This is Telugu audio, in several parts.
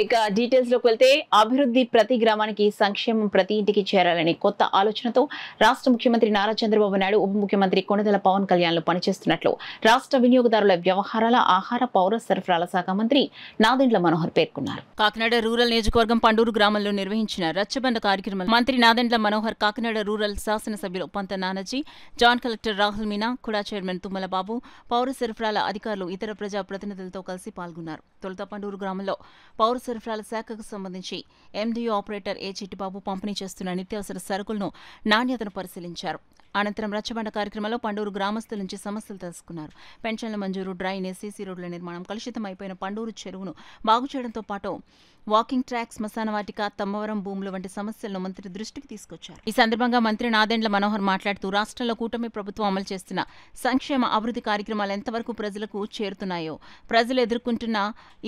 ఇక డీటెయిల్స్ లోకి వెళ్తే అభివృద్ధి ప్రతి గ్రామానికి సంక్షేమం ప్రతి ఇంటికి చేరాలని కొత్త ఆలోచనతో రాష్ట్ర ముఖ్యమంత్రి నారా చంద్రబాబు నాయుడు ఉప ముఖ్యమంత్రి కొణిదెల పవన్ కళ్యాణ్ పనిచేస్తున్నట్లు రాష్ట్ర వినియోగదారుల వ్యవహారాల ఆహార పౌర సరఫరాల శాఖ మంత్రి నాదెండ్ల మనోహర్ పేర్కొన్నారు. కాకినాడ రూరల్ నియోజకవర్గం పండూరు గ్రామంలో నిర్వహించిన రచ్చబండ కార్యక్రమంలో మంత్రి నాదెండ్ల మనోహర్ కాకినాడ రూరల్ శాసనసభ్యులు పంత నానాజీ, జాయింట్ కలెక్టర్ రాహుల్ మీనా, కుడా చైర్మన్ తుమ్మల బాబు, పౌర సరఫరాల అధికారులు, ఇతర ప్రజా ప్రతినిధులతో కలిసి పాల్గొన్నారు. తొలుత పండూరు గ్రామంలో పౌర సరఫరాల శాఖకు సంబంధించి ఎండీఓ ఆపరేటర్ ఏ చిట్టిబాబు పంపిణీ చేస్తున్న నిత్యావసర సరుకులను నాణ్యతను పరిశీలించారు. అనంతరం రచ్చబండ కార్యక్రమంలో పండూరు గ్రామస్తుల నుంచి సమస్యలు తెలుసుకున్నారు. పెన్షన్ల మంజూరు, డ్రైనేజ్, సీసీ రోడ్ల నిర్మాణం, కలుషితం అయిపోయిన పండూరు చెరువును బాగు చేయడంతో పాటు వాకింగ్ ట్రాక్, శ్మశాన వాటిక, తమ్మవరం భూములు వంటి సమస్యలను మంత్రి దృష్టికి తీసుకొచ్చారు. ఈ సందర్భంగా మంత్రి నాదెండ్ల మనోహర్ మాట్లాడుతూ రాష్ట్రంలో కూటమి ప్రభుత్వం అమలు చేస్తున్న సంక్షేమ అభివృద్ధి కార్యక్రమాలు ఎంతవరకు ప్రజలకు చేరుతున్నాయో, ప్రజలు ఎదుర్కొంటున్న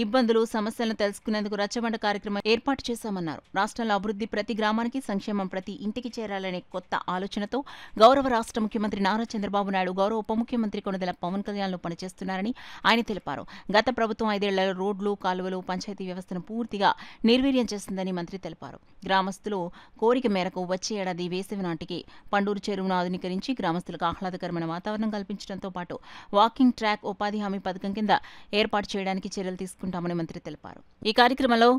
ఇబ్బందులు, సమస్యలను తెలుసుకునేందుకు రచ్చబండ కార్యక్రమం ఏర్పాటు చేశామన్నారు. రాష్ట్రంలో అభివృద్ధి ప్రతి గ్రామానికి, సంక్షేమం ప్రతి ఇంటికి చేరాలనే కొత్త ఆలోచనతో గౌరవ రాష్ట్ర ముఖ్యమంత్రి నారా చంద్రబాబు నాయుడు, గౌరవ ఉప ముఖ్యమంత్రి కొణిదెల పవన్ కళ్యాణ్ పనిచేస్తున్నారని ఆయన తెలిపారు. గత ప్రభుత్వం 5 ఏళ్లలో రోడ్లు, కాలువలు, పంచాయతీ వ్యవస్థను పూర్తిగా నిర్వీర్యం చేస్తుందని మంత్రి తెలిపారు. గ్రామస్తులు కోరిక మేరకు వచ్చే ఏడాది వేసవి నాటికి పండూరు చెరువును ఆధునీకరించి గ్రామస్తులకు ఆహ్లాదకరమైన వాతావరణం కల్పించడంతో పాటు వాకింగ్ ట్రాక్, ఉపాధి హామీ పథకం కింద ఏర్పాటు చేయడానికి చర్యలు తీసుకుంటామని మంత్రి తెలిపారు. ఈ కార్యక్రమంలో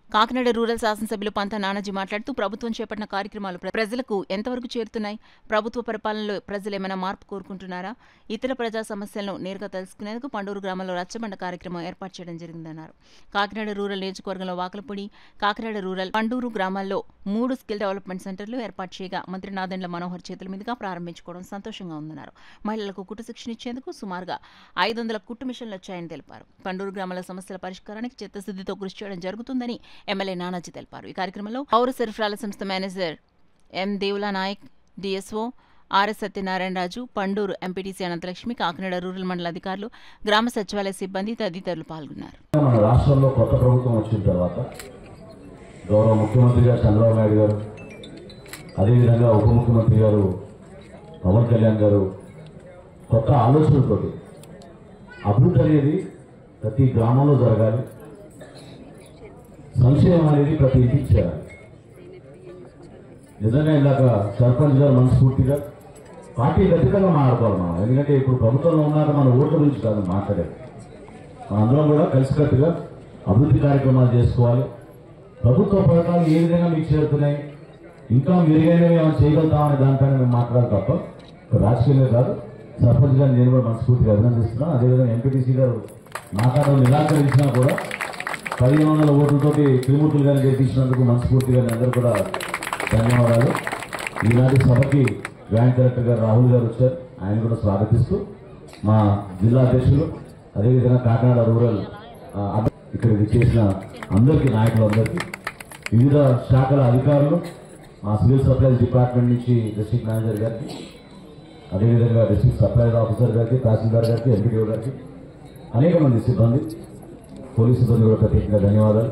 కాకినాడ రూరల్ శాసనసభ్యులు పంత నానాజీ మాట్లాడుతూ ప్రభుత్వం చేపట్టిన కార్యక్రమాలు ప్రజలకు ఎంతవరకు చేరుతున్నాయి, ప్రభుత్వ పరిపాలనలో ప్రజలు ఏమైనా మార్పు కోరుకుంటున్నారా, ఇతర ప్రజా సమస్యలను నేరుగా తెలుసుకునేందుకు పండూరు గ్రామంలో రచ్చబండ కార్యక్రమం ఏర్పాటు చేయడం జరిగిందన్నారు. కాకినాడ రూరల్ నియోజకవర్గంలో వాకలపూడి, కాకినాడ రూరల్, పండూరు గ్రామాల్లో 3 స్కిల్ డెవలప్మెంట్ సెంటర్లు ఏర్పాటు చేయగా మంత్రి నాదెండ్ల మనోహర్ చేతుల మీదుగా ప్రారంభించుకోవడం సంతోషంగా ఉందన్నారు. మహిళలకు కుట్టు శిక్షణ ఇచ్చేందుకు సుమారుగా 500 కుట్టు మిషన్లు వచ్చాయని తెలిపారు. పండూరు గ్రామాల సమస్యల పరిష్కారానికి చిత్తశుద్ధితో కృషి చేయడం జరుగుతుందని ఎమ్మెల్యే నానాజీ తెలిపారు. ఈ కార్యక్రమంలో పౌర సరఫరాల సంస్థ manager M Devula Naik, DSO RS Satyanarayana Raju, Panduru MPTC Anantalakshmi, Kakinada rural మండల అధికారులు, గ్రామ సచివాలయ సిబ్బంది తదితరులు పాల్గొన్నారు. మన రాష్ట్రంలో కొత్త ప్రభుత్వం వచ్చిన తర్వాత గౌరవ ముఖ్యమంత్రి గారు చంద్రబాబు నాయుడు గారు, అదేవిధంగా ఉప ముఖ్యమంత్రి గారు పవన్ కళ్యాణ్ గారు కొత్త ఆలోచనలతోటి అభివృద్ధి అనేది ప్రతి గ్రామంలో జరగాలి, సంక్షేమం అనేది ప్రతి ఇంటికి చేయాలి. నిజంగా ఇందాక సర్పంచ్ గారు మనస్ఫూర్తిగా పార్టీ ఖచ్చితంగా మాట్లాడుకోవాలి మనం. ఎందుకంటే ఇప్పుడు ప్రభుత్వంలో ఉన్నాక మన ఓట్ల గురించి కాదు మాట్లాడేది. మనందరం కూడా కలిసికట్టుగా అభివృద్ధి కార్యక్రమాలు చేసుకోవాలి. ప్రభుత్వ పథకాలు ఏ విధంగా మీకు చేరుతున్నాయి, ఇంకా మెరుగైనవి ఏమైనా చేయగలుగుతామనే దానిపైన మేము మాట్లాడాలి తప్ప రాజకీయంగా కాదు. సర్పంచ్ గారిని నేను కూడా మనస్ఫూర్తిగా అభినందిస్తున్నాను. అదేవిధంగా ఎంపీటీసీ గారు మాట్లాడడం నిరాకరించినా కూడా 1500 ఓట్లతోటి త్రిమూర్తులు గారిని గెలిపించినందుకు మనస్ఫూర్తిగా అందరూ కూడా ధన్యవాదాలు. ఈనాటి సభకి జాయింట్ కలెక్టర్ గారు రాహుల్ గారు వచ్చారు, ఆయన కూడా స్వాగతిస్తూ మా జిల్లా అధ్యక్షులు, అదేవిధంగా కాకినాడ రూరల్ ఇక్కడికి చేసిన అందరికీ, నాయకులందరికీ, వివిధ శాఖల అధికారులు, మా సివిల్ సప్లైస్ డిపార్ట్మెంట్ నుంచి డిస్ట్రిక్ట్ మేనేజర్ గారికి, అదేవిధంగా డిస్ట్రిక్ట్ సప్లైస్ ఆఫీసర్ గారికి, తహసీల్దార్ గారికి, ఎంపీడీఓ గారికి, అనేక మంది సిబ్బంది, పోలీసు సిబ్బంది కూడా ప్రత్యేకంగా ధన్యవాదాలు.